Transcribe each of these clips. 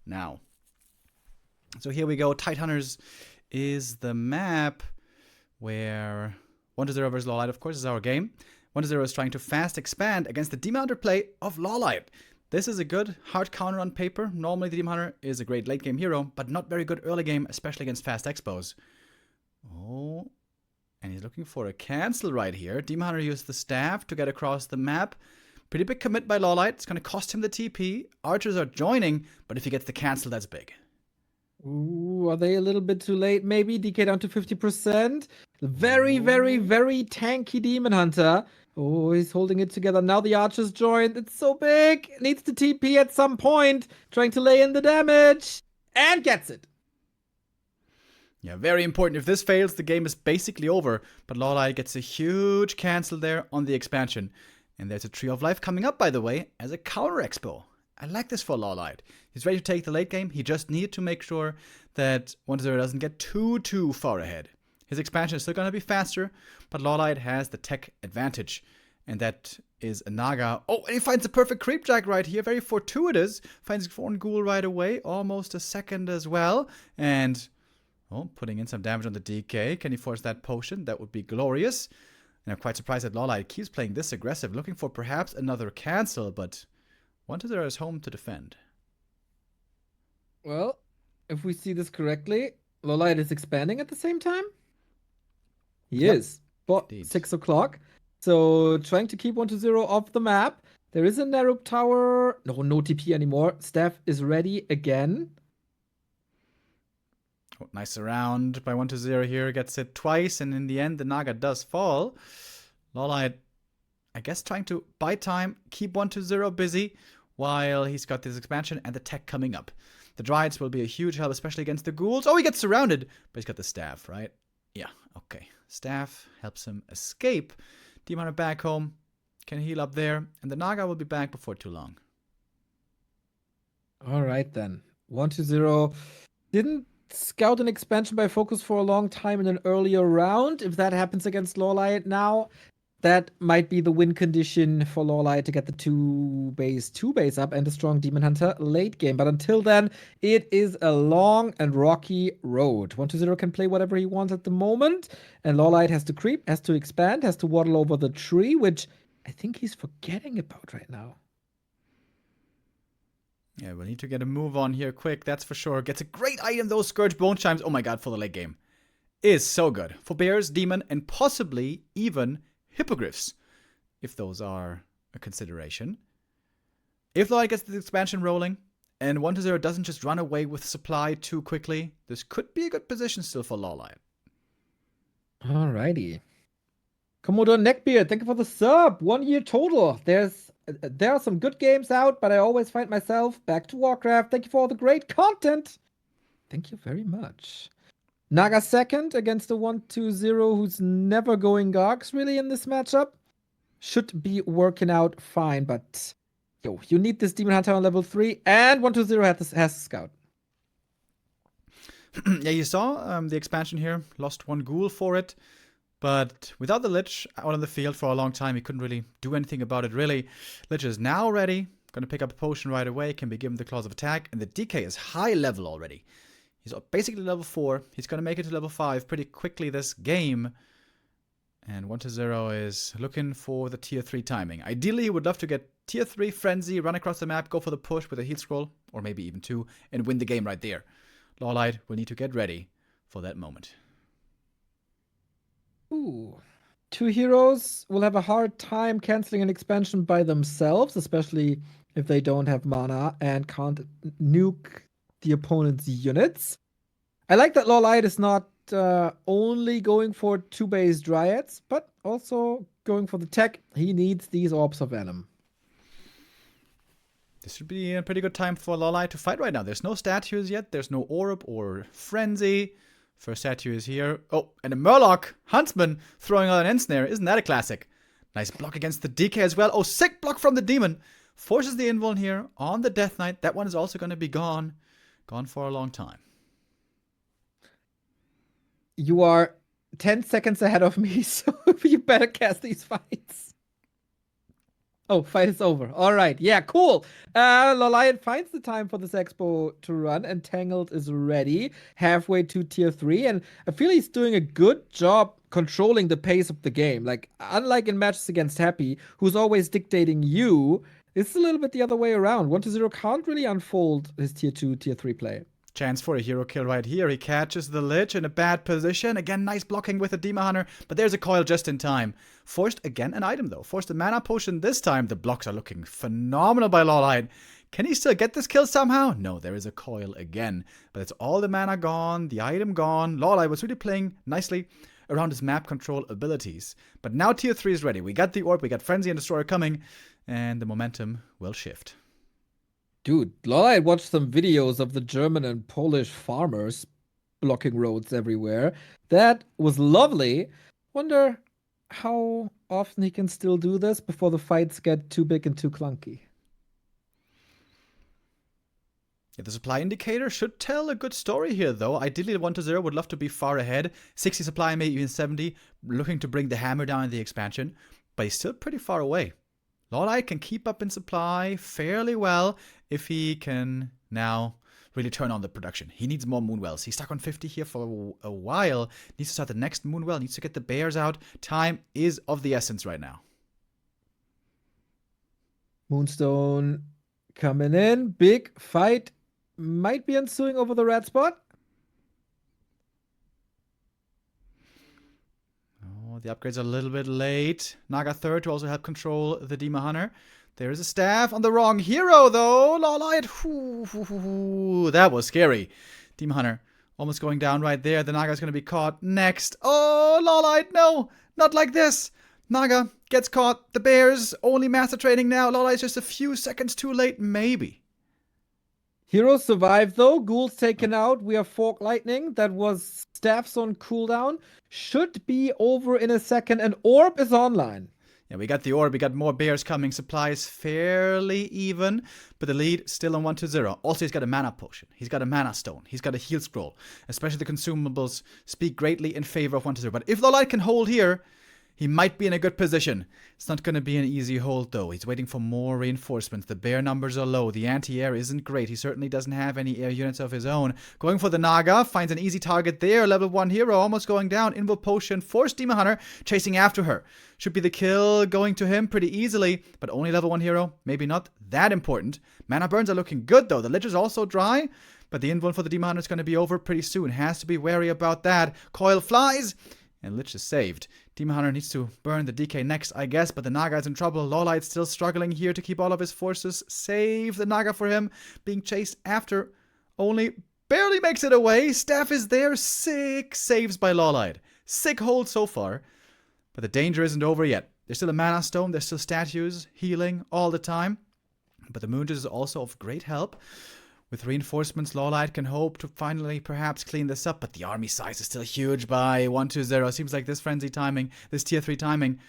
now. So here we go. Tidehunters is the map where 1-0 versus Lawliet, of course, is our game. 1-0 is trying to fast expand against the Demon Hunter play of Lawliet. This is a good hard counter on paper. Normally the Demon Hunter is a great late game hero, but not very good early game, especially against fast expos. Oh, and he's looking for a cancel right here. Demon Hunter used the staff to get across the map. Pretty big commit by Lawliet. It's going to cost him the TP. Archers are joining, but if he gets the cancel, that's big. Ooh, are they a little bit too late? Maybe DK down to 50%. Very, very, very tanky Demon Hunter. Oh, he's holding it together. Now the archers joined. It's so big. Needs to TP at some point. Trying to lay in the damage. And gets it. Yeah, very important. If this fails, the game is basically over. But Lawliet gets a huge cancel there on the expansion. And there's a Tree of Life coming up, by the way, as a counter expo. I like this for Lawliet. He's ready to take the late game. He just needed to make sure that 1-0 doesn't get too far ahead. His expansion is still going to be faster, but Lawliet has the tech advantage. And that is a Naga. Oh, and he finds a perfect creep jack right here. Very fortuitous. Finds one ghoul right away. Almost a second as well. And, oh, putting in some damage on the DK. Can he force that potion? That would be glorious. And I'm quite surprised that Lawliet keeps playing this aggressive. Looking for perhaps another cancel, but 1-0 is home to defend. Well, if we see this correctly, Lawliet is expanding at the same time? He is. But 6 o'clock. So trying to keep 1-0 off the map. There is a narrow tower. No TP anymore. Staff is ready again. Oh, nice round by 1-0 here. Gets it twice, and in the end, the Naga does fall. Lawliet, I guess, trying to buy time, keep 1-0 busy, while he's got this expansion and the tech coming up. The Dryads will be a huge help, especially against the ghouls. Oh, he gets surrounded, but he's got the staff, right? Yeah, okay. Staff helps him escape. Demon Hunter back home, can heal up there, and the Naga will be back before too long. All right, then. 1-0. Didn't scout an expansion by focus for a long time in an earlier round. If that happens against Lawliet now, that might be the win condition for Lawliet to get the 2-base up and a strong Demon Hunter late game. But until then, it is a long and rocky road. 1-0 can play whatever he wants at the moment, and Lawliet has to creep, has to expand, has to waddle over the tree, which I think he's forgetting about right now. Yeah, we'll need to get a move on here quick, that's for sure. Gets a great item, those Scourge Bone Chimes. Oh my god, for the late game. Is so good. For Bears, Demon, and possibly even Hippogriffs, if those are a consideration. If Lawliet gets the expansion rolling, and 1-0 doesn't just run away with supply too quickly, this could be a good position still for Lawliet. Alrighty. Commodore Neckbeard, thank you for the sub. 1 year total. There are some good games out, but I always find myself back to Warcraft. Thank you for all the great content. Thank you very much. Naga second against the 1-2-0 who's never going Gargs really in this matchup. Should be working out fine, but yo, you need this Demon Hunter on level 3, and 1-2-0 has Scout. Yeah, you saw the expansion here. Lost one ghoul for it. But without the Lich out on the field for a long time, he couldn't really do anything about it, really. Lich is now ready. Going to pick up a potion right away. Can be given the Claws of Attack. And the DK is high level already. He's basically level 4. He's going to make it to level 5 pretty quickly this game. And 1-0 is looking for the tier 3 timing. Ideally, he would love to get tier 3 Frenzy, run across the map, go for the push with a heal scroll, or maybe even 2, and win the game right there. Lawliet will need to get ready for that moment. Ooh. 2 heroes will have a hard time canceling an expansion by themselves, especially if they don't have mana and can't nuke the opponent's units. I like that Lawliet is not only going for 2-base Dryads, but also going for the tech. He needs these Orbs of Venom. This should be a pretty good time for Lawliet to fight right now. There's no statues yet. There's no Orb or Frenzy. First statue is here. Oh, and a Murloc Huntsman throwing out an Ensnare. Isn't that a classic? Nice block against the DK as well. Oh, sick block from the Demon. Forces the invuln here on the Death Knight. That one is also going to be gone. Gone for a long time. You are 10 seconds ahead of me, so you better cast these fights. Oh, fight is over. All right. Yeah, cool. Lawliet finds the time for this expo to run, and Tangled is ready halfway to tier 3. And I feel he's doing a good job controlling the pace of the game. Like, unlike in matches against Happy, who's always dictating you, it's a little bit the other way around. 1-0 can't really unfold his tier 2, tier 3 play. Chance for a hero kill right here. He catches the Lich in a bad position. Again, nice blocking with the Demon Hunter, but there's a coil just in time. Forced again an item though. Forced a mana potion this time. The blocks are looking phenomenal by Lawliet. Can he still get this kill somehow? No, there is a coil again. But it's all the mana gone, the item gone. Lawliet was really playing nicely around his map control abilities. But now tier 3 is ready. We got the orb, we got Frenzy and Destroyer coming, and the momentum will shift. Dude, Lawliet watched some videos of the German and Polish farmers blocking roads everywhere. That was lovely. Wonder how often he can still do this before the fights get too big and too clunky. Yeah, the supply indicator should tell a good story here, though. Ideally, the 1-0 would love to be far ahead. 60 supply, maybe even 70, looking to bring the hammer down in the expansion. But he's still pretty far away. Lawliet can keep up in supply fairly well if he can now really turn on the production. He needs more Moonwells. He's stuck on 50 here for a while. Needs to start the next Moonwell. Needs to get the bears out. Time is of the essence right now. Moonstone coming in. Big fight might be ensuing over the red spot. The upgrades are a little bit late. Naga third to also help control the Demon Hunter. There is a staff on the wrong hero, though. Lawliet. That was scary. Demon Hunter almost going down right there. The Naga's going to be caught next. Oh, Lawliet, no. Not like this. Naga gets caught. The bears only master training now. Lawliet's just a few seconds too late, maybe. Heroes survive though. Ghouls taken out. We have Fork Lightning. That was staffs on cooldown. Should be over in a second. And Orb is online. Yeah, we got the orb. We got more bears coming. Supplies fairly even. But the lead still on 1-0. Also, he's got a mana potion. He's got a mana stone. He's got a heal scroll. Especially the consumables speak greatly in favor of 1-0. But if Lawliet can hold here, he might be in a good position. It's not going to be an easy hold, though. He's waiting for more reinforcements. The bear numbers are low. The anti-air isn't great. He certainly doesn't have any air units of his own. Going for the Naga. Finds an easy target there. Level 1 hero almost going down. Invo potion. Forced Demon Hunter chasing after her. Should be the kill going to him pretty easily. But only level 1 hero. Maybe not that important. Mana burns are looking good, though. The Lich is also dry. But the Invo for the Demon Hunter is going to be over pretty soon. Has to be wary about that. Coil flies. And Lich is saved. Demon Hunter needs to burn the DK next, I guess, but the Naga is in trouble. Lawlight's still struggling here to keep all of his forces. Save the Naga for him. Being chased after. Only barely makes it away. Staff is there. Sick saves by Lawliet. Sick hold so far. But the danger isn't over yet. There's still a mana stone. There's still statues healing all the time. But the Moon Juice is also of great help. With reinforcements, Lawliet can hope to finally perhaps clean this up, but the army size is still huge by 1-0. Seems like this frenzy timing, this tier 3 timing,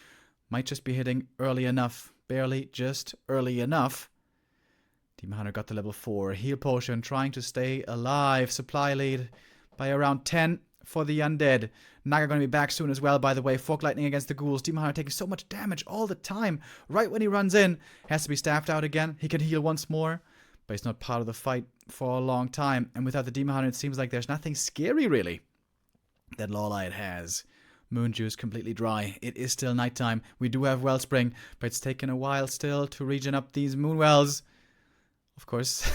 might just be hitting early enough. Barely just early enough. Demon Hunter got the level 4. Heal potion, trying to stay alive. Supply lead by around 10 for the Undead. Naga going to be back soon as well, by the way. Fork Lightning against the Ghouls. Demon Hunter taking so much damage all the time. Right when he runs in, has to be staffed out again. He can heal once more. But he's not part of the fight for a long time. And without the Demon Hunter, it seems like there's nothing scary, really, that Lawliet has. Moon Juice completely dry. It is still nighttime. We do have Wellspring, but it's taken a while still to regen up these Moonwells. Of course,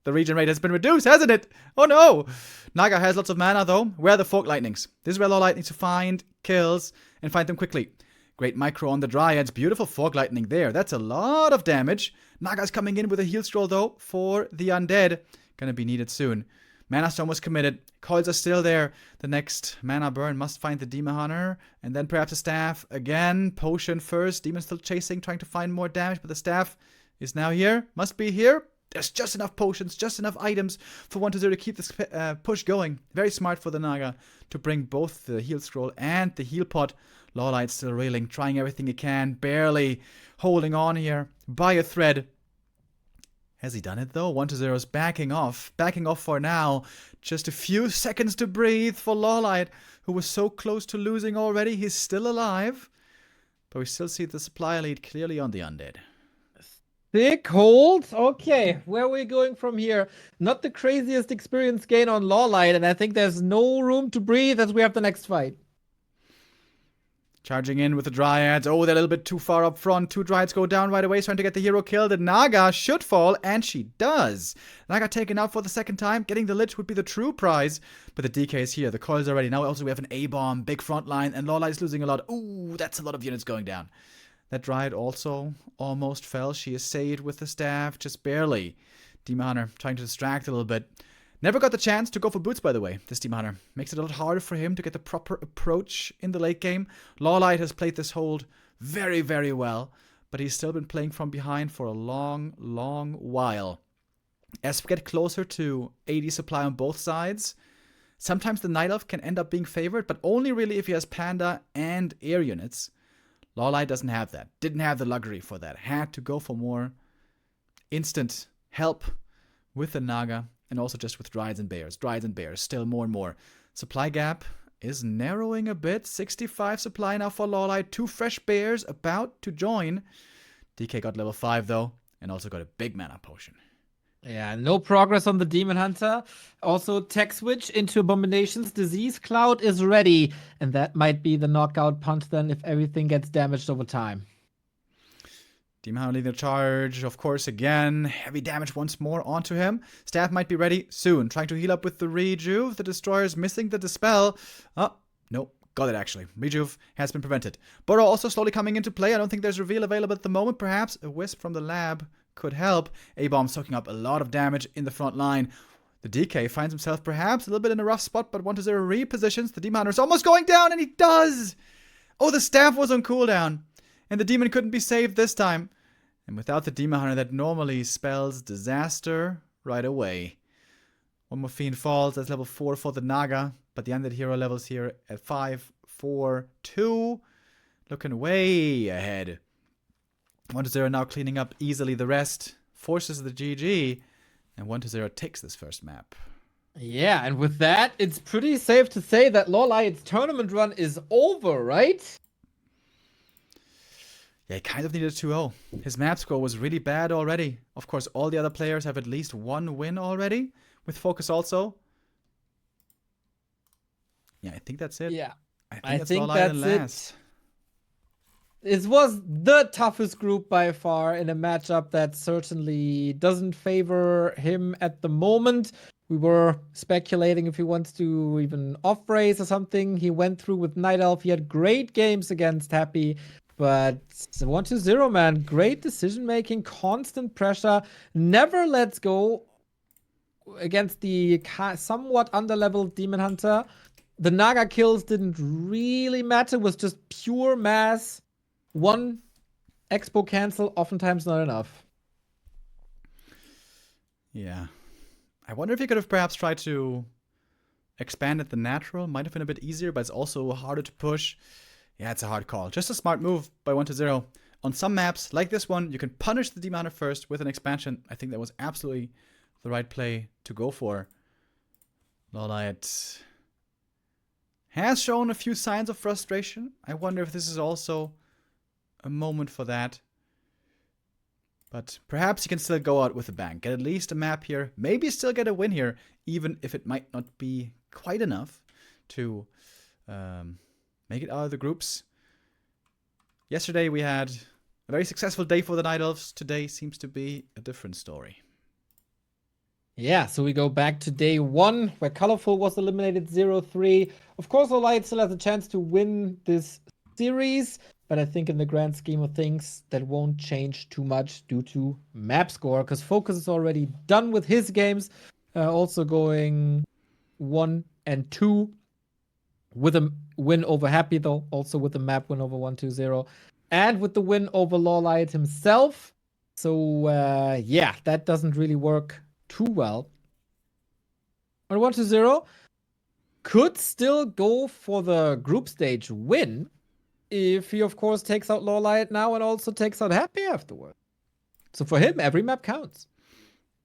the regen rate has been reduced, hasn't it? Oh no! Naga has lots of mana, though. Where are the Fork Lightnings? This is where Lawliet needs to find kills and find them quickly. Great micro on the Dryads. Beautiful Fork Lightning there. That's a lot of damage. Naga's coming in with a heal scroll, though, for the Undead. Gonna be needed soon. Mana Stone was committed. Coils are still there. The next mana burn must find the Demon Hunter. And then perhaps a staff. Again, potion first. Demon still chasing, trying to find more damage. But the staff is now here. Must be here. There's just enough potions, just enough items for 1-0 to keep this push going. Very smart for the Naga to bring both the heal scroll and the heal pot. Lawlight still reeling, trying everything he can, barely holding on here by a thread. Has he done it though? 1-0 is backing off for now. Just a few seconds to breathe for Lawlight, who was so close to losing already. He's still alive, but we still see the supply lead clearly on the Undead. Thick hold. Okay, where are we going from here? Not the craziest experience gain on Lawliet, and I think there's no room to breathe as we have the next fight. Charging in with the Dryads. Oh, they're a little bit too far up front. 2 Dryads go down right away, trying to get the hero killed. The Naga should fall, and she does. Naga taken out for the second time. Getting the Lich would be the true prize. But the DK is here. The coils are ready. Now also we have an A-bomb, big front line, and Lawliet is losing a lot. Ooh, that's a lot of units going down. That Dryad also almost fell. She is saved with the staff, just barely. Demon Hunter trying to distract a little bit. Never got the chance to go for boots, by the way, this Demon Hunter. Makes it a lot harder for him to get the proper approach in the late game. Lawliet has played this hold very, very well, but he's still been playing from behind for a long, long while. As we get closer to 80 supply on both sides, sometimes the Night Elf can end up being favored, but only really if he has Panda and air units. Lawliet doesn't have that. Didn't have the luxury for that. Had to go for more instant help with the Naga. And also just with Dryads and Bears. Dryads and Bears, still more and more. Supply gap is narrowing a bit. 65 supply now for Lawliet. 2 fresh Bears about to join. DK got level 5 though. And also got a big mana potion. Yeah, no progress on the Demon Hunter. Also, tech switch into Abomination's Disease Cloud is ready. And that might be the knockout punch then if everything gets damaged over time. Demon Hunter leading the charge, of course, again. Heavy damage once more onto him. Staff might be ready soon. Trying to heal up with the Rejuve. The Destroyer's missing the Dispel. Oh, nope. Got it, actually. Rejuve has been prevented. Burrow also slowly coming into play. I don't think there's reveal available at the moment. Perhaps a Wisp from the lab could help. A-Bomb soaking up a lot of damage in the front line. The DK finds himself perhaps a little bit in a rough spot, but 1-0 repositions. The Demon Hunter is almost going down, and he does! Oh, the Staff was on cooldown. And the Demon couldn't be saved this time. And without the Demon Hunter, that normally spells disaster right away. One more Fiend falls. That's level 4 for the Naga. But the Undead hero levels here at 5, 4, 2. Looking way ahead. 1-0 now cleaning up easily the rest. Forces the GG. And 1-0 takes this first map. Yeah, and with that, it's pretty safe to say that Lawliet's tournament run is over, right? Yeah, he kind of needed a 2-0. His map score was really bad already. Of course, all the other players have at least 1 win already. With Focus also. Yeah, I think that's it. Yeah. I think that's it. It was the toughest group by far in a matchup that certainly doesn't favor him at the moment. We were speculating if he wants to even off-race or something. He went through with Night Elf. He had great games against Happy. But 1-0, man. Great decision-making, constant pressure. Never lets go against the somewhat underleveled Demon Hunter. The Naga kills didn't really matter. It was just pure mass. 1 Expo cancel, oftentimes not enough. Yeah. I wonder if he could have perhaps tried to expand at the natural. Might have been a bit easier, but it's also harder to push. Yeah, it's a hard call. Just a smart move by 1-0. On some maps, like this one, you can punish the Demon Hunter first with an expansion. I think that was absolutely the right play to go for. Lawliet has shown a few signs of frustration. I wonder if this is also a moment for that. But perhaps he can still go out with a bang. Get at least a map here. Maybe still get a win here, even if it might not be quite enough to make it out of the groups. Yesterday we had a very successful day for the Night Elves. Today seems to be a different story. Yeah, so we go back to day 1, where Colorful was eliminated 0-3. Of course, Lawliet still has a chance to win this series, but I think in the grand scheme of things, that won't change too much due to map score, because Focus is already done with his games, also going 1 and 2. With a win over Happy, though, also with the map win over 1-0, and with the win over Lawliet himself. So, yeah, that doesn't really work too well. On 1-0, could still go for the group stage win if he, of course, takes out Lawliet now and also takes out Happy afterward. So for him, every map counts.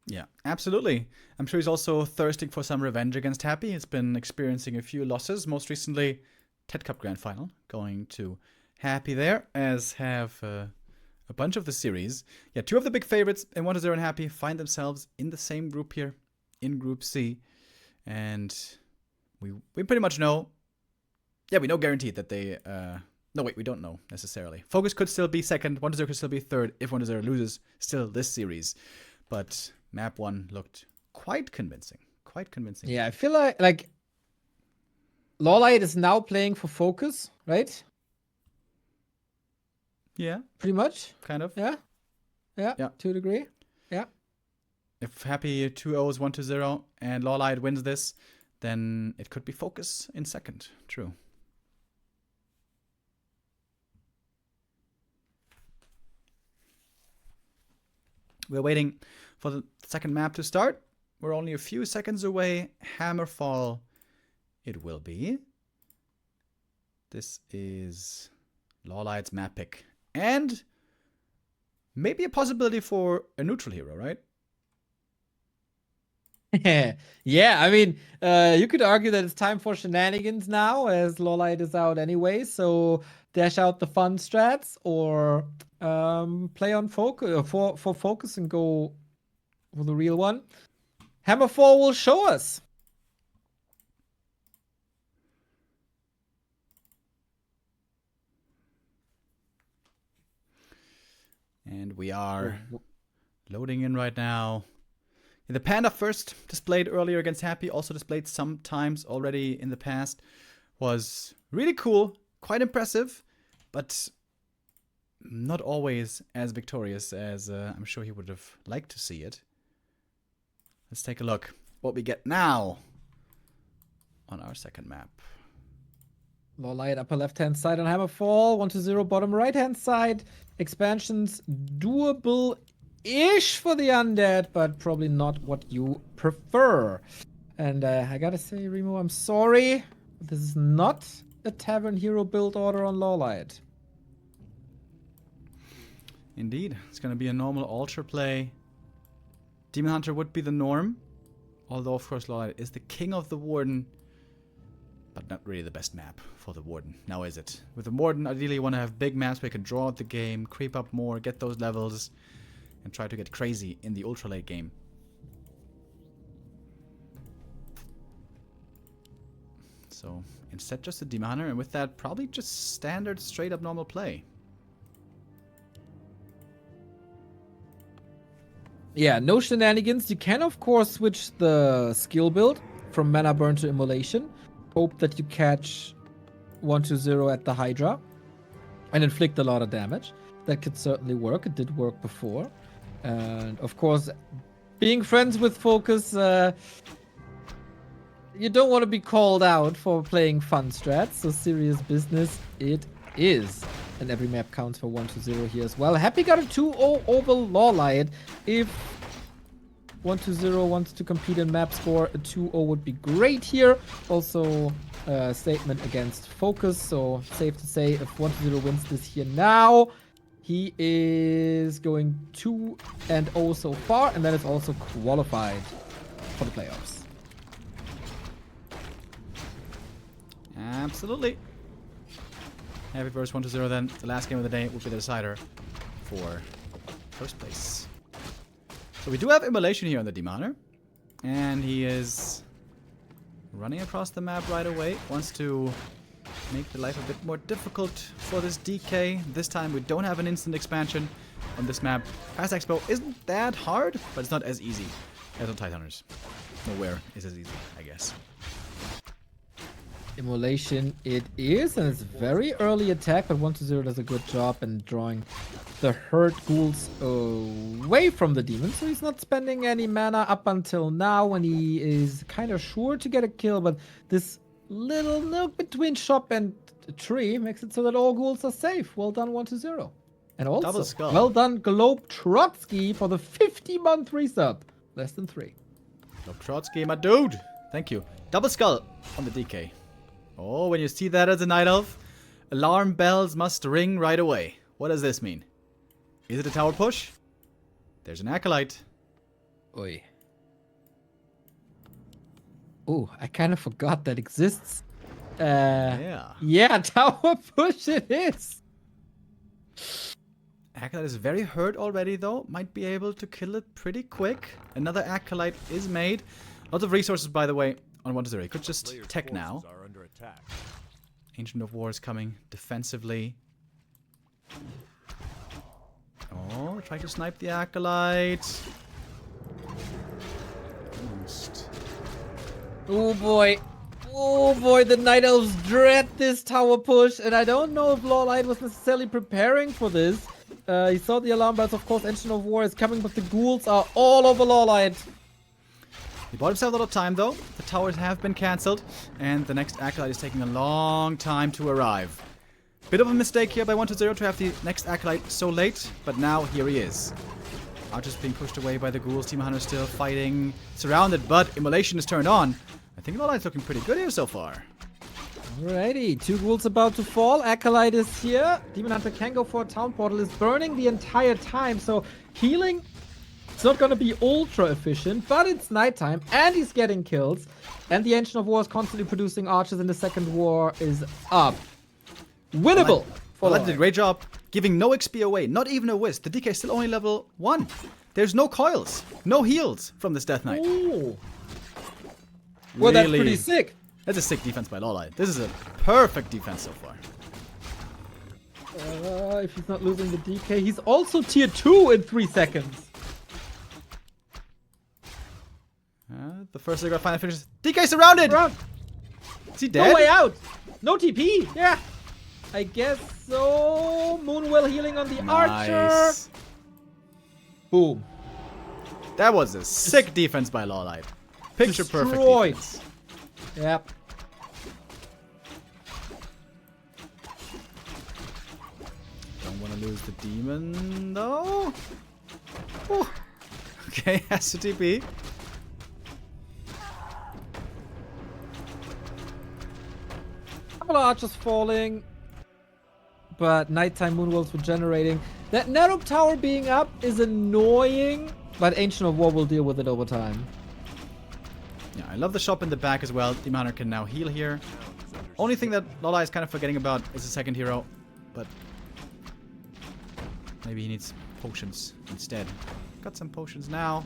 Yeah, absolutely. I'm sure he's also thirsting for some revenge against Happy. He's been experiencing a few losses. Most recently, TED Cup Grand Final, going to Happy there, as have a a bunch of the series. Yeah, two of the big favorites and 1-0 and Happy find themselves in the same group here, in Group C. And we pretty much know, yeah, we know guaranteed that they, no, wait, we don't know necessarily. Focus could still be second, 1-0 could still be third if 1-0 loses still this series. But map 1 looked quite convincing. Quite convincing. Yeah, I feel like Lawliet is now playing for Focus, right? Yeah. Pretty much. Kind of. Yeah. To a degree. Yeah. If Happy 2-0s 1-0 and Lawliet wins this, then it could be Focus in second. True. We're waiting for the second map to start. We're only a few seconds away. Hammerfall it will be. This is Lawlight's map pick. And maybe a possibility for a neutral hero, right? Yeah, I mean, you could argue that it's time for shenanigans now, as Lawliet is out anyway. So dash out the fun strats, or play on focus for Focus and go for the real one. Hammerfall will show us. And we are loading in right now. The Panda first displayed earlier against Happy, also displayed sometimes already in the past, was really cool, quite impressive, but not always as victorious as I'm sure he would have liked to see it. Let's take a look what we get now on our second map. Lawliet upper left-hand side on Hammerfall, 1-0 bottom right-hand side. Expansions doable-ish for the Undead, but probably not what you prefer. And I gotta say, Remo, I'm sorry. This is not a Tavern Hero build order on Lawliet. Indeed, it's gonna be a normal Ultra play. Demon Hunter would be the norm, although of course Lawliet is the king of the Warden, but not really the best map for the Warden. Now is it? With the Warden, ideally you want to have big maps where you can draw out the game, creep up more, get those levels, and try to get crazy in the ultra late game. So instead just a Demon Hunter, and with that probably just standard straight up normal play. Yeah, no shenanigans. You can, of course, switch the skill build from Mana Burn to Immolation. Hope that you catch 1-0 at the Hydra and inflict a lot of damage. That could certainly work. It did work before. And, of course, being friends with Focus, you don't want to be called out for playing fun strats. So serious business it is. And every map counts for 1-0 here as well. Happy got a 2-0 over Lawliet. If 1-0 wants to compete in map score, a 2-0 would be great here. Also, statement against Focus. So safe to say, if 1-0 wins this here now, he is going 2-0 so far, and that is also qualified for the playoffs. Absolutely. Happy versus 1-0 then. The last game of the day will be the decider for first place. So we do have Immolation here on the Demon Hunter. And he is running across the map right away. Wants to make the life a bit more difficult for this DK. This time we don't have an instant expansion on this map. Fast Expo isn't that hard, but it's not as easy as on Titaners. Nowhere is as easy, I guess. Immolation it is, and it's very early attack, but 1-0 does a good job in drawing the hurt ghouls away from the demon. So he's not spending any mana up until now, when he is kind of sure to get a kill, but this little nook between shop and tree makes it so that all ghouls are safe. Well done, 1-0. And also, well done, Globe Trotsky, for the 50-month resub. Less than 3. Globe Trotsky, my dude. Thank you. Double skull on the DK. Oh, when you see that as a Night Elf, alarm bells must ring right away. What does this mean? Is it a tower push? There's an Acolyte. Oi. Oh, I kind of forgot that exists. Yeah. Yeah, tower push it is. Acolyte is very hurt already, though. Might be able to kill it pretty quick. Another Acolyte is made. Lots of resources, by the way, on 1-0. He could just tech now. Ancient of War is coming defensively. Oh, trying to snipe the Acolyte. Almost. Oh boy. Oh boy, the Night Elves dread this tower push, and I don't know if Lawliet was necessarily preparing for this. He saw the alarm bells, of course, Ancient of War is coming, but the ghouls are all over Lawliet. He bought himself a lot of time, though. The towers have been cancelled, and the next Acolyte is taking a long time to arrive. Bit of a mistake here by 1-0 to have the next Acolyte so late, but now here he is. Archer's being pushed away by the ghouls. Team Hunter still fighting, surrounded, but Immolation is turned on. I think Lawlight's looking pretty good here so far. Alrighty, 2 ghouls about to fall. Acolyte is here. Demon Hunter can go for a town portal. Is burning the entire time, so healing, it's not going to be ultra efficient, but it's nighttime, and he's getting kills. And the Ancient of War is constantly producing archers, and the second war is up. Winnable! Lawliet did a great job giving no XP away, not even a whiz. The DK is still only level 1. There's no coils, no heals from this Death Knight. Ooh. Well, that's pretty sick. That's a sick defense by Lawliet. This is a perfect defense so far. If he's not losing the DK, he's also tier 2 in 3 seconds. The first thing I find finishes. DK surrounded! Is he dead? No way out! No TP! Yeah! I guess so. Moonwell healing on the archer. Boom. That was a sick defense by Lawliet. Picture perfect defense. Yep. Don't want to lose the demon, though. Ooh. Okay, has to TP. Couple of archers falling. But nighttime moonwells were generating. That Nerub tower being up is annoying. But Ancient of War will deal with it over time. Yeah, I love the shop in the back as well. Demon Hunter can now heal here. Only thing that Lawliet is kind of forgetting about is the second hero. But maybe he needs potions instead. Got some potions now.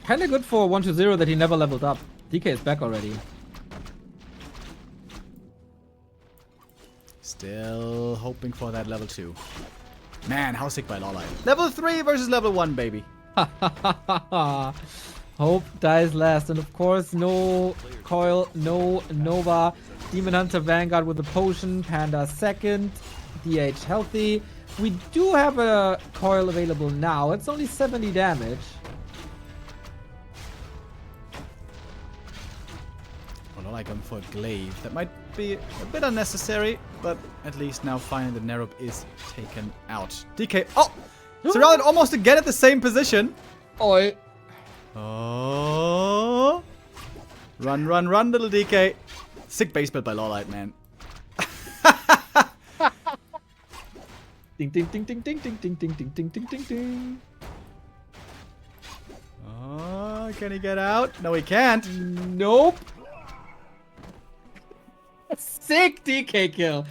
Kinda good for 1-0 that he never leveled up. DK is back already. Still hoping for that level 2. Man, how sick by Lawliet. Level 3 versus level 1, baby. Hope dies last. And of course, no coil, no Nova. Demon Hunter Vanguard with a potion. Panda second. DH healthy. We do have a coil available now. It's only 70 damage. Well, I going for a glaive. That might be a bit unnecessary, but at least now finally the Nerub is taken out. DK. Oh! Surrounded almost again at the same position. Oi. Oh. Run, run, run, little DK. Sick base build by Lawliet, man. Ding, ding, ding, ding, ding, ding, ding, ding, ding, ding, ding, ding, ding. Oh, can he get out? No, he can't. Nope. Sick DK kill.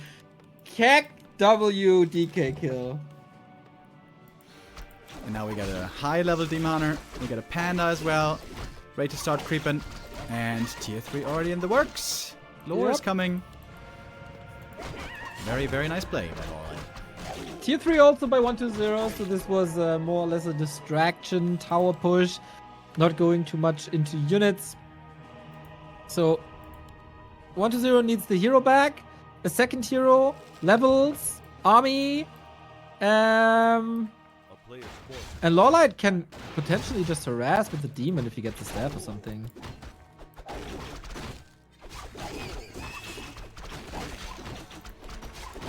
Keck W DK kill. And now we got a high level Demon Hunter. We got a Panda as well. Ready to start creeping. And tier 3 already in the works. Lore is coming. Very, very nice play by Lawliet. Tier 3 also by 1-0, so this was more or less a distraction tower push. Not going too much into units. So 1-0 needs the hero back. A second hero. Levels. Army. And Lawliet can potentially just harass with the demon if he gets the staff or something.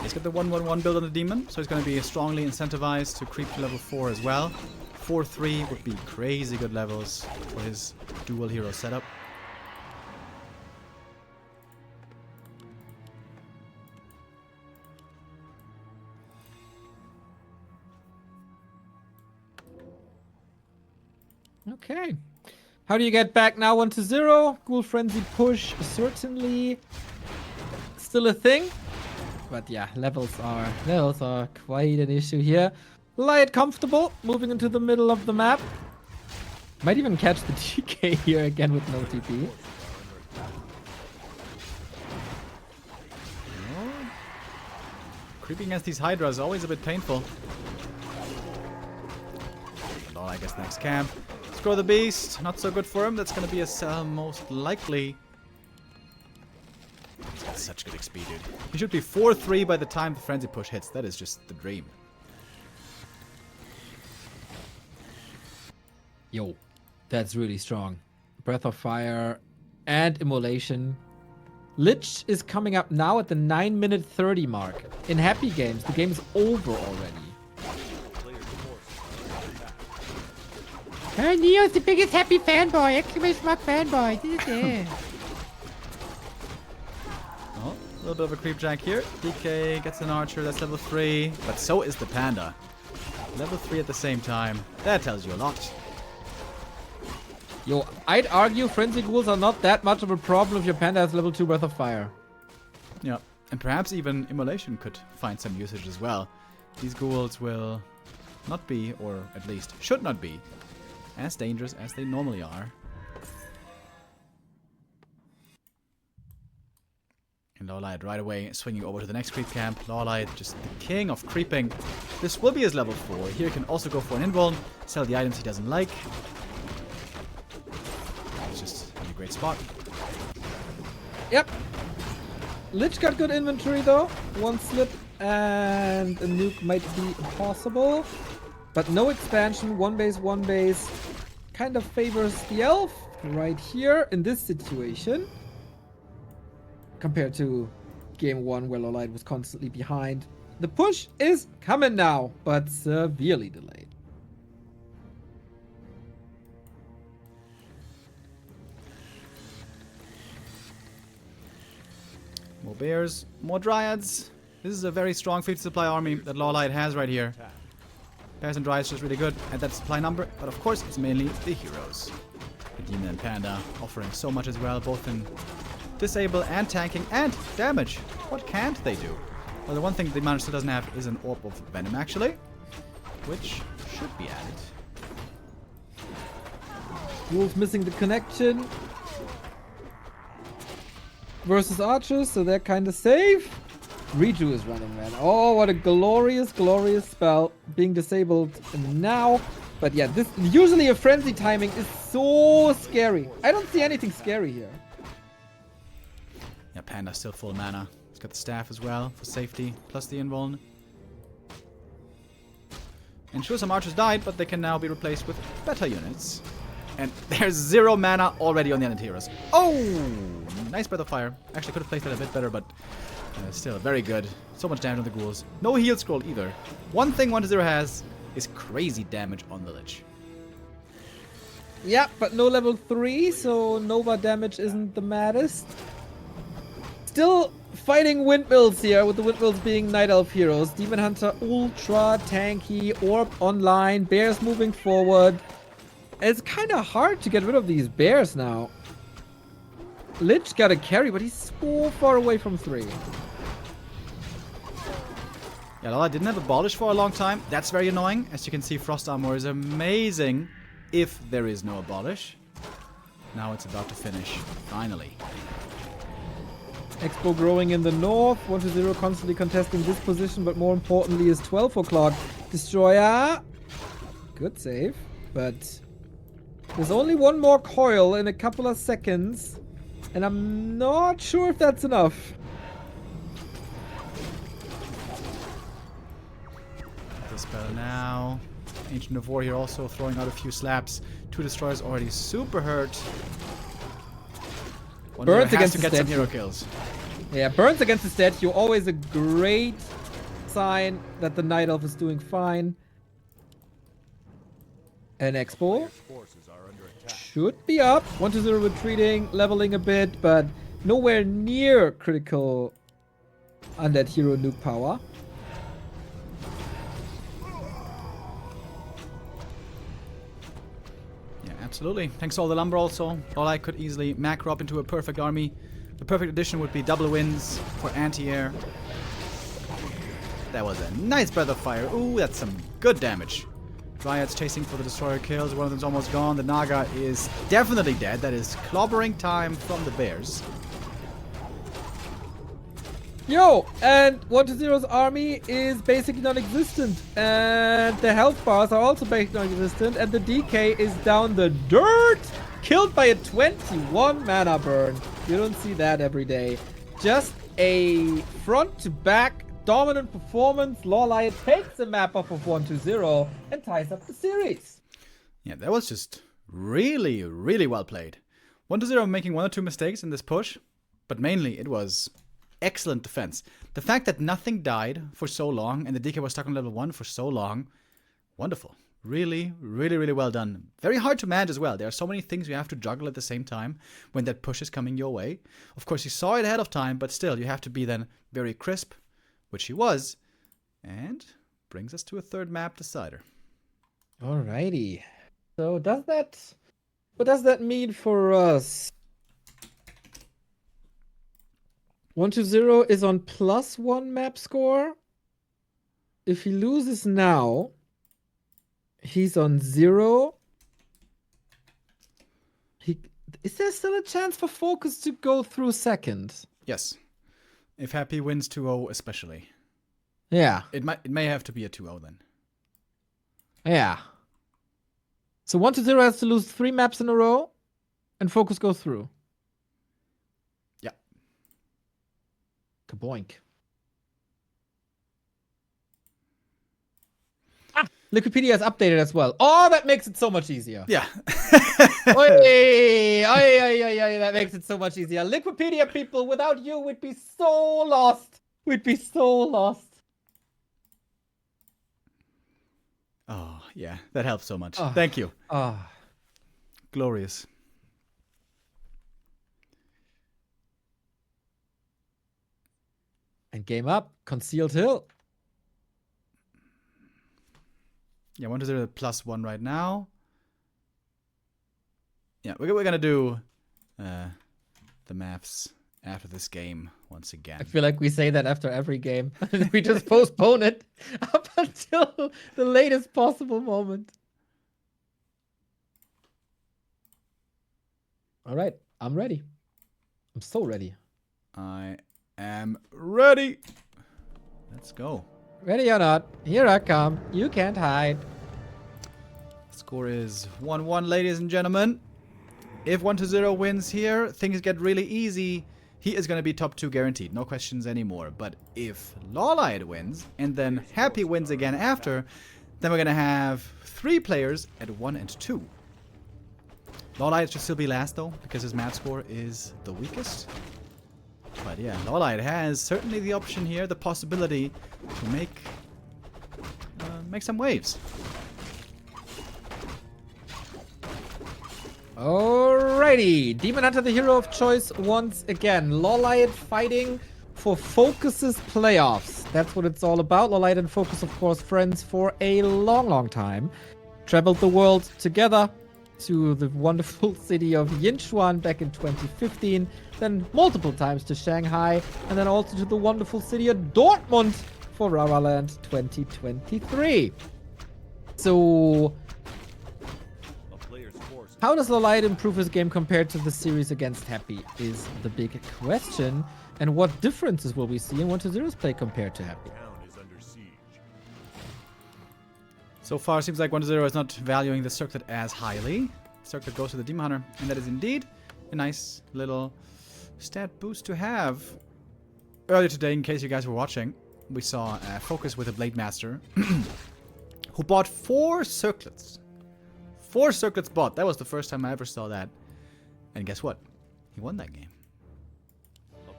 He's got the 1-1-1 build on the demon, so he's going to be strongly incentivized to creep to level 4 as well. 4-3 would be crazy good levels for his dual hero setup. Okay. How do you get back now 1-0? Ghoul Frenzy push, certainly still a thing. But yeah, levels are quite an issue here. Laight comfortable, moving into the middle of the map. Might even catch the DK here again with no TP. Creeping against these Hydras is always a bit painful. Lol, I guess next camp. Scroll the Beast. Not so good for him. That's going to be a sell most likely. He's got such good XP, dude. He should be 4-3 by the time the Frenzy Push hits. That is just the dream. Yo, that's really strong. Breath of Fire and Immolation. Lich is coming up now at the 9-minute 30 mark. In Happy Games, the game is over already. Neo's the biggest Happy fanboy! Exclamation mark fanboy! This is it. Oh, a little bit of a creep jack here. DK gets an archer, that's level 3. But so is the Panda. Level 3 at the same time. That tells you a lot. Yo, I'd argue Frenzy Ghouls are not that much of a problem if your Panda has level 2 Breath of Fire. Yeah, and perhaps even Immolation could find some usage as well. These ghouls will not be, or at least should not be, as dangerous as they normally are. And Lawliet right away swinging over to the next creep camp. Lawliet, just the king of creeping. This will be his level 4. Here he can also go for an invuln, sell the items he doesn't like. It's just in a great spot. Yep. Lich got good inventory though. One slip and a nuke might be possible. But no expansion, one base. Kind of favors the elf right here in this situation. Compared to game 1 where Lawliet was constantly behind. The push is coming now, but severely delayed. More bears, more dryads. This is a very strong feed supply army that Lawliet has right here. Bears and dryads just really good at that supply number, but of course it's mainly the heroes. The demon and panda offering so much as well, both in disable and tanking and damage. What can't they do? Well, the one thing the Manager still doesn't have is an orb of venom actually, which should be added. Wolf missing the connection. Versus archers, so they're kind of safe. Reju is running, man. Oh, what a glorious, glorious spell. Being disabled now. But yeah, this usually a frenzy timing is so scary. I don't see anything scary here. Yeah, Panda's still full mana. He's got the staff as well for safety, plus the invuln. And sure, some archers died, but they can now be replaced with better units. And there's 0 mana already on the Undead heroes. Oh! Nice Breath of Fire. Actually, could have placed that a bit better, but still very good. So much damage on the ghouls. No heal scroll either. One thing 1-0 has is crazy damage on the Lich. Yeah, but no level 3, so Nova damage isn't the maddest. Still fighting windmills here, with the windmills being Night Elf heroes. Demon Hunter ultra tanky, Orb online, bears moving forward. It's kind of hard to get rid of these bears now. Lich got a carry, but he's so far away from 3. Yeah, Lawliet didn't have Abolish for a long time. That's very annoying. As you can see, Frost Armor is amazing if there is no Abolish. Now it's about to finish, finally. Expo growing in the north. 1-0 constantly contesting this position, but more importantly is 12 o'clock. Destroyer. Good save, but there's only one more coil in a couple of seconds, and I'm not sure if that's enough. The spell now. Ancient of War here also throwing out a few slaps. 2 destroyers already super hurt. Burns against to the get some statue. hero kills. Yeah, burns against the statue. Always a great sign that the Night Elf is doing fine. And Expo should be up. 1-0 retreating, leveling a bit, but nowhere near critical Undead hero nuke power. Yeah, absolutely. Thanks to all the lumber also. Lawliet could easily macro up into a perfect army. The perfect addition would be double wins for anti-air. That was a nice breath of fire. Ooh, that's some good damage. Dryad's chasing for the destroyer kills. One of them's almost gone. The Naga is definitely dead. That is clobbering time from the bears. Yo, and 1-0's army is basically non-existent. And the health bars are also basically non-existent. And the DK is down the dirt. Killed by a 21 mana burn. You don't see that every day. Just a front-to-back dominant performance. Lawliet takes the map off of 1-0 and ties up the series. Yeah, that was just really, really well played. 1-0 making 1 or 2 mistakes in this push, but mainly it was excellent defense. The fact that nothing died for so long and the DK was stuck on level 1 for so long, wonderful. Really, really, really well done. Very hard to manage as well. There are so many things you have to juggle at the same time when that push is coming your way. Of course, you saw it ahead of time, but still, you have to be then very crisp, which he was. And brings us to a third map decider. Alrighty. So what does that mean for us? 1-0 is on +1 map score. If he loses now, he's on 0. Is there still a chance for Focus to go through second? Yes. If Happy wins 2-0 especially. Yeah. It may have to be a 2-0 then. Yeah. So 1-0 has to lose 3 maps in a row and Focus goes through. Yeah. Kaboink. Wikipedia has updated as well. Oh, that makes it so much easier. Yeah. Oy, that makes it so much easier. Wikipedia people, without you, we'd be so lost. We'd be so lost. Oh, yeah. That helps so much. Oh. Thank you. Oh. Glorious. And game up. Concealed Hill. Yeah, 1-0 +1 right now. Yeah, we're going to do the maps after this game once again. I feel like we say that after every game. We just postpone it up until the latest possible moment. All right, I'm ready. I'm so ready. I am ready. Let's go. Ready or not, here I come. You can't hide. Score is 1-1, ladies and gentlemen. If 1-0 wins here, things get really easy. He is going to be top 2 guaranteed. No questions anymore. But if Lawliet wins, and then Happy wins again after, then we're going to have 3 players at 1 and 2. Lawliet should still be last, though, because his map score is the weakest. But yeah, Lawliet has certainly the option here, the possibility to make some waves. Alrighty, Demon Hunter, the hero of choice once again. Lawliet fighting for Focus's playoffs. That's what it's all about. Lawliet and Focus, of course, friends for a long, long time. Traveled the world together to the wonderful city of Yinchuan back in 2015, then multiple times to Shanghai, and then also to the wonderful city of Dortmund for Raraland 2023. So, how does Lawliet improve his game compared to the series against Happy is the big question. And what differences will we see in 1-0's play compared to Happy? So far, it seems like 1-0 is not valuing the circlet as highly. Circlet goes to the Demon Hunter, and that is indeed a nice little stat boost to have. Earlier today, in case you guys were watching, we saw Focus with a Blade Master who bought 4 circlets. 4 circlets bought. That was the first time I ever saw that. And guess what? He won that game.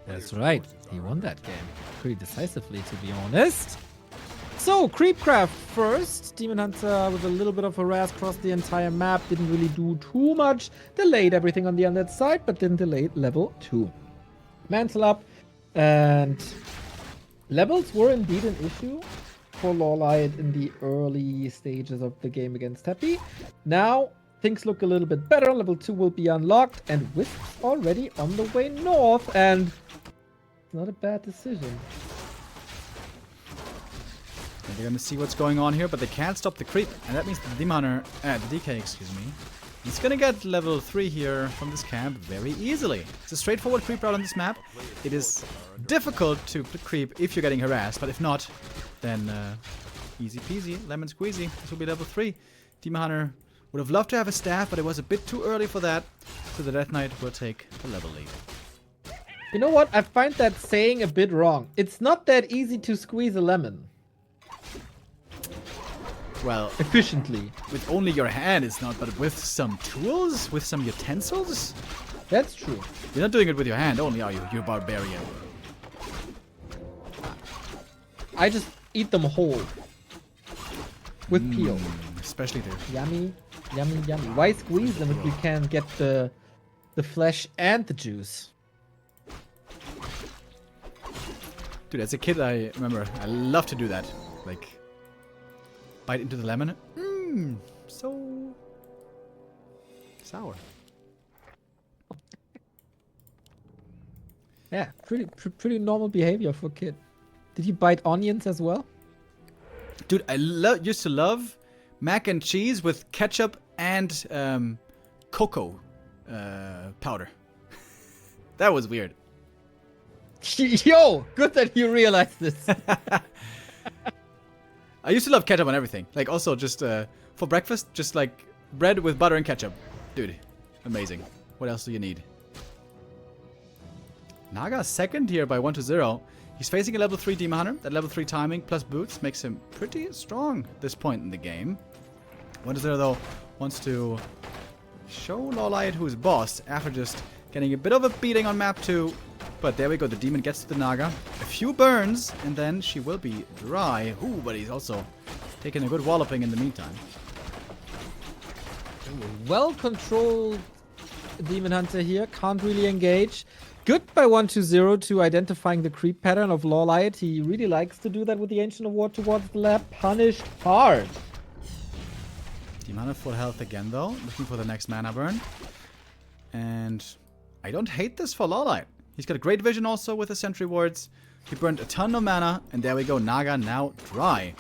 That's right. He won that game pretty decisively, to be honest. So, Creepcraft first. Demon Hunter with a little bit of harass across the entire map. Didn't really do too much. Delayed everything on the Undead side, but didn't delay level 2. Mantle up. And levels were indeed an issue for Lawliet in the early stages of the game against Happy. Now, things look a little bit better. Level 2 will be unlocked. And Wisp's already on the way north. And it's not a bad decision. They're gonna see what's going on here, but they can't stop the creep. And that means the Demon Hunter, the DK, excuse me, he's gonna get level 3 here from this camp very easily. It's a straightforward creep route on this map. It is difficult to creep if you're getting harassed, but if not, then easy peasy, lemon squeezy. This will be level 3. Demon Hunter would have loved to have a staff, but it was a bit too early for that. So the Death Knight will take the level lead. You know what? I find that saying a bit wrong. It's not that easy to squeeze a lemon. Well, efficiently. With only your hand, it's not, but with some tools? With some utensils? That's true. You're not doing it with your hand only, are you? You barbarian. I just eat them whole. With peel. Especially the... Yummy, yummy, yummy. Why squeeze them if we can get the flesh and the juice? Dude, as a kid, I remember I loved to do that. Like, bite into the lemon. So sour. Yeah, pretty normal behavior for a kid. Did you bite onions as well? Dude, I used to love mac and cheese with ketchup and cocoa powder. That was weird. Yo, good that you realized this. I used to love ketchup on everything. Like, also just for breakfast, just like bread with butter and ketchup. Dude, amazing. What else do you need? Naga second here by 1-0. He's facing a level 3 Demon Hunter. That level 3 timing plus boots makes him pretty strong at this point in the game. 1-0 though wants to show Lawliet who's boss after just getting a bit of a beating on map 2. But there we go, the demon gets to the Naga. A few burns, and then she will be dry. Ooh, but he's also taking a good walloping in the meantime. Well-controlled Demon Hunter here. Can't really engage. Good by 1-0 to identifying the creep pattern of Lawliet. He really likes to do that with the Ancient of War towards the lab. Punished hard. Demon Hunter full health again, though. Looking for the next mana burn. And I don't hate this for Lawliet. He's got a great vision also with the sentry wards. He burned a ton of mana, and there we go, Naga now dry.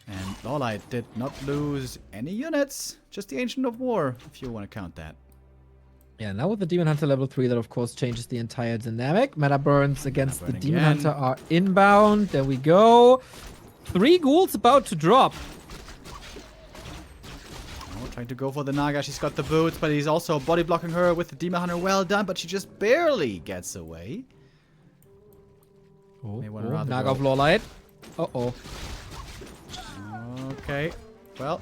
And Lawliet did not lose any units, just the Ancient of War, if you want to count that. Yeah, now with the Demon Hunter level 3, that of course changes the entire dynamic. Mana burns against the Demon Hunter are inbound. There we go. 3 ghouls about to drop. Trying to go for the Naga. She's got the boots, but he's also body blocking her with the Demon Hunter. Well done, but she just barely gets away. Naga of Lawliet. Uh-oh. Okay. Well,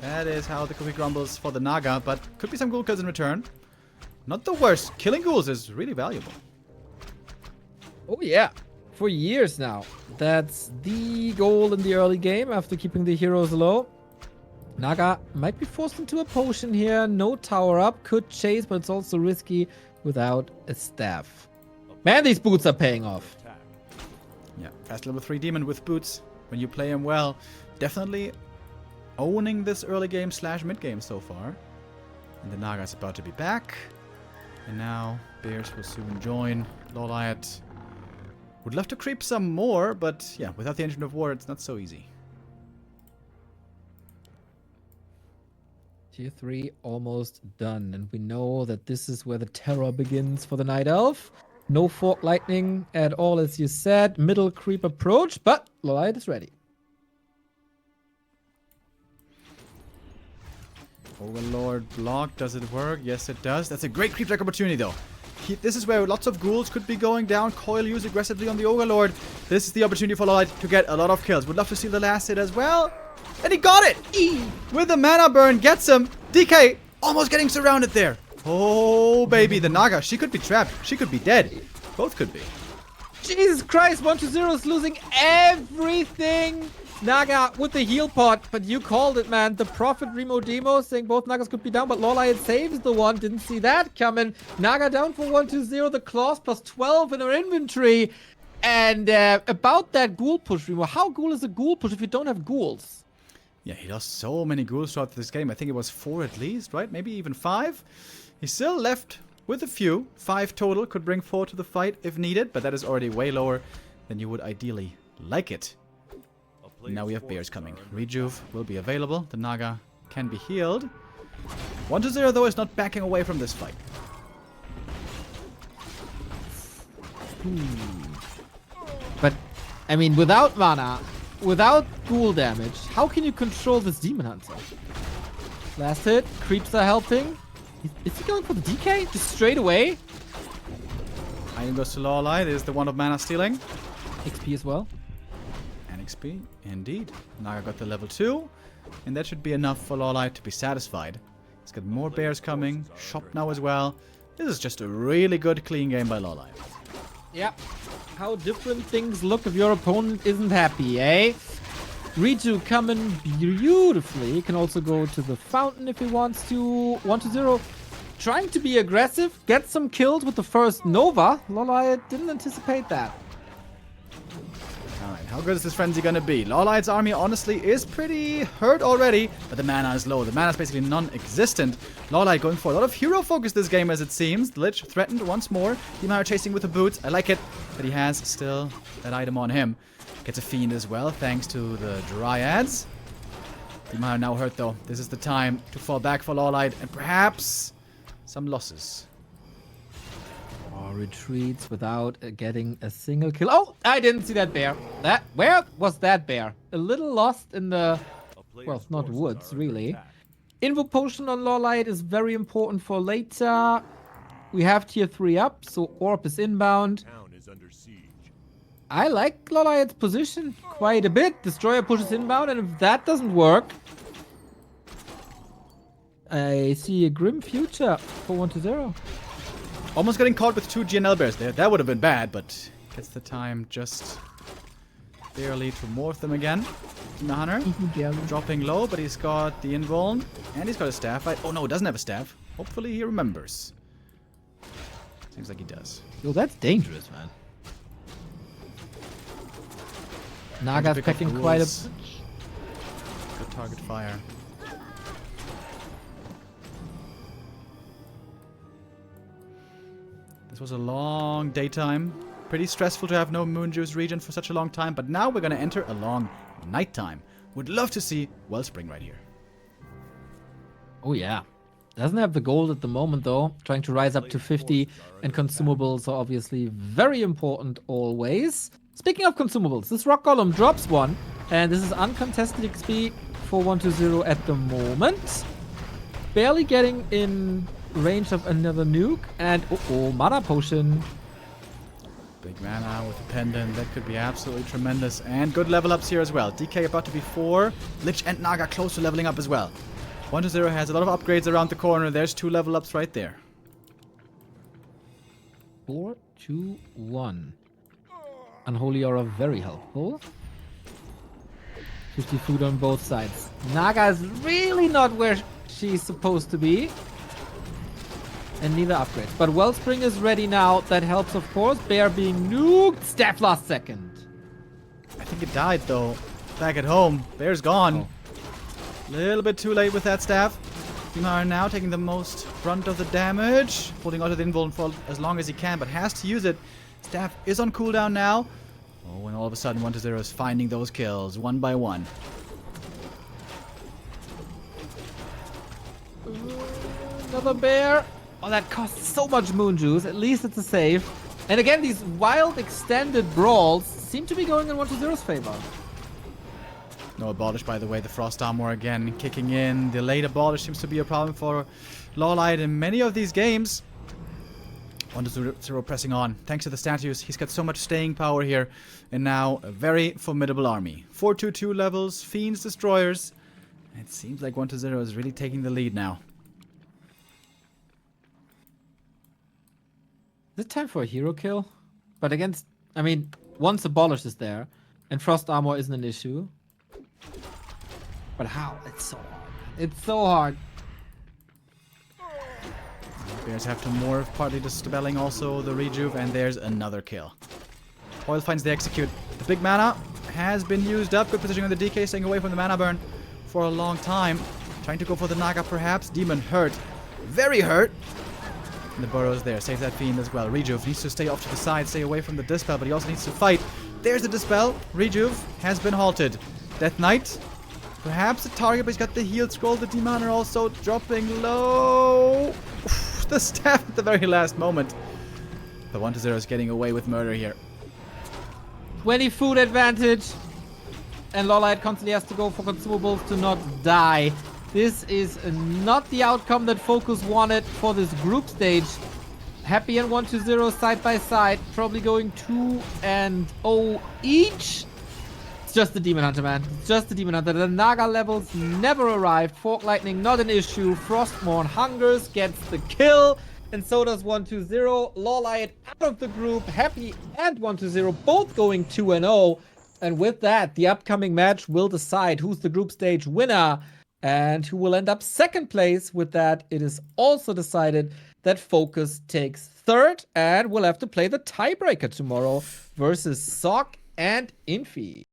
that is how the cookie crumbles for the Naga, but could be some ghoul kills in return. Not the worst. Killing ghouls is really valuable. Oh, yeah. For years now. That's the goal in the early game after keeping the heroes low. Naga might be forced into a potion here. No tower up. Could chase, but it's also risky without a staff. Man, these boots are paying off. Yeah, fast level 3 demon with boots. When you play him well, definitely owning this early game / mid game so far. And the Naga's about to be back. And now Bears will soon join. Lawliet would love to creep some more, but yeah, without the Ancient of War, it's not so easy. Tier 3 almost done, and we know that this is where the terror begins for the Night Elf. No Fork Lightning at all, as you said. Middle creep approach, but Lawliet is ready. Overlord block, does it work? Yes, it does. That's a great creep track opportunity, though. This is where lots of ghouls could be going down. Coil used aggressively on the Overlord. This is the opportunity for Lawliet to get a lot of kills. Would love to see the last hit as well. And he got it! With the mana burn, gets him. DK almost getting surrounded there. Oh, baby. The Naga, she could be trapped. She could be dead. Both could be. Jesus Christ, 1-0 is losing everything. Naga with the heal pot, but you called it, man. The Prophet Remo Demo saying both Nagas could be down, but Lawliet saves the one. Didn't see that coming. Naga down for 1-0. The claws plus 12 in her inventory. And about that ghoul push, Remo. How ghoul is a ghoul push if you don't have ghouls? Yeah, he lost so many ghouls throughout this game. I think it was 4 at least, right? Maybe even 5. He's still left with a few. 5 total. Could bring 4 to the fight if needed, but that is already way lower than you would ideally like it. Now we have bears coming. Rejuve will be available. The Naga can be healed. 1-0 though is not backing away from this fight. But, I mean, without mana, without ghoul damage, how can you control this Demon Hunter? Last hit, creeps are helping. Is he going for the DK? Just straight away? Iron goes to Lawliet. Is the one of mana stealing. XP as well. And XP, indeed. Naga got the level 2. And that should be enough for Lawliet to be satisfied. He's got more bears coming. Shop now as well. This is just a really good clean game by Lawliet. Yeah. How different things look if your opponent isn't happy, eh? Riju coming beautifully. Can also go to the fountain if he wants to. 1-0. Trying to be aggressive. Get some kills with the first Nova. Lawliet didn't anticipate that. Alright, how good is this frenzy gonna be? Lawliet's army honestly is pretty hurt already, but the mana is low. The mana is basically non-existent. Lawliet going for a lot of hero focus this game as it seems. The Lich threatened once more. Demon chasing with the boots. I like it, but he has still that item on him. Gets a Fiend as well, thanks to the Dryads. Demon now hurt though. This is the time to fall back for Lawliet and perhaps some losses. Retreats without getting a single kill. Oh, I didn't see that bear. Where was that bear? A little lost in the, well, not woods, really. Invo potion on Lawliet is very important for later. We have tier 3 up, so Orb is inbound. I like Lawliet's position quite a bit. Destroyer pushes inbound, and if that doesn't work, I see a grim future for 1-0. Almost getting caught with 2 GNL bears there. That would have been bad, but gets the time just barely to morph them again. The Hunter dropping low, but he's got the invuln and he's got a staff. Oh no, doesn't have a staff. Hopefully he remembers. Seems like he does. Yo, that's dangerous, man. Naga's packing quite a... Good target fire. This was a long daytime. Pretty stressful to have no Moon Juice region for such a long time, but now we're going to enter a long nighttime. Would love to see Wellspring right here. Oh yeah. Doesn't have the gold at the moment though. Trying to rise up to 50, and consumables are obviously very important always. Speaking of consumables, this Rock Golem drops one, and this is uncontested XP for 1-0 at the moment. Barely getting in range of another nuke, and mana potion. Big mana with a pendant, that could be absolutely tremendous. And good level ups here as well. DK about to be 4. Lich and Naga close to leveling up as well. 1-0 has a lot of upgrades around the corner. There's 2 level ups right there. 4, 2, 1. Unholy Aura very helpful. 50 food on both sides. Naga is really not where she's supposed to be. And neither upgrades. But Wellspring is ready now. That helps, of course. Bear being nuked. Staff last second. I think it died, though. Back at home. Bear's gone. A little bit too late with that staff. Dimar now taking the most brunt of the damage. Holding onto the invuln for as long as he can, but has to use it. Staff is on cooldown now. Oh, and all of a sudden 1-0 is finding those kills one by one. Another bear. Oh, that costs so much moon juice. At least it's a save. And again, these wild extended brawls seem to be going in 1-0's favor. No abolish, by the way. The frost armor again kicking in. The late abolish seems to be a problem for Lawliet in many of these games. 1-0 pressing on. Thanks to the statues, he's got so much staying power here. And now a very formidable army. 4-2-2 levels, Fiends, Destroyers. It seems like 1-0 is really taking the lead now. Is it time for a hero kill? But against, I mean, once Abolish is there, and Frost Armor isn't an issue. But how? It's so hard. It's so hard. Bears have to morph, partly dispelling also the rejuve, and there's another kill. Oil finds the execute. The big mana has been used up. Good positioning on the DK, staying away from the mana burn for a long time. Trying to go for the Naga perhaps. Demon hurt. Very hurt. And the burrow is there. Saves that Fiend as well. Rejuve needs to stay off to the side, stay away from the Dispel, but he also needs to fight. There's the Dispel. Rejuve has been halted. Death Knight. Perhaps the target, but he's got the heal scroll. The demon are also dropping low. Oof, the staff at the very last moment. The 1-0 is getting away with murder here. 20 food advantage. And Lawliet constantly has to go for consumables to not die. This is not the outcome that Focus wanted for this group stage. Happy and 1-0 side by side. Probably going 2-0 each. It's just the Demon Hunter, man. It's just the Demon Hunter. The Naga levels never arrived. Fork Lightning, not an issue. Frostmourne hungers, gets the kill. And so does 1-0. Lawliet out of the group. Happy and 1-0 both going 2-0. And with that, the upcoming match will decide who's the group stage winner and who will end up second place. With that, it is also decided that Focus takes third and will have to play the tiebreaker tomorrow versus Sock and Infi.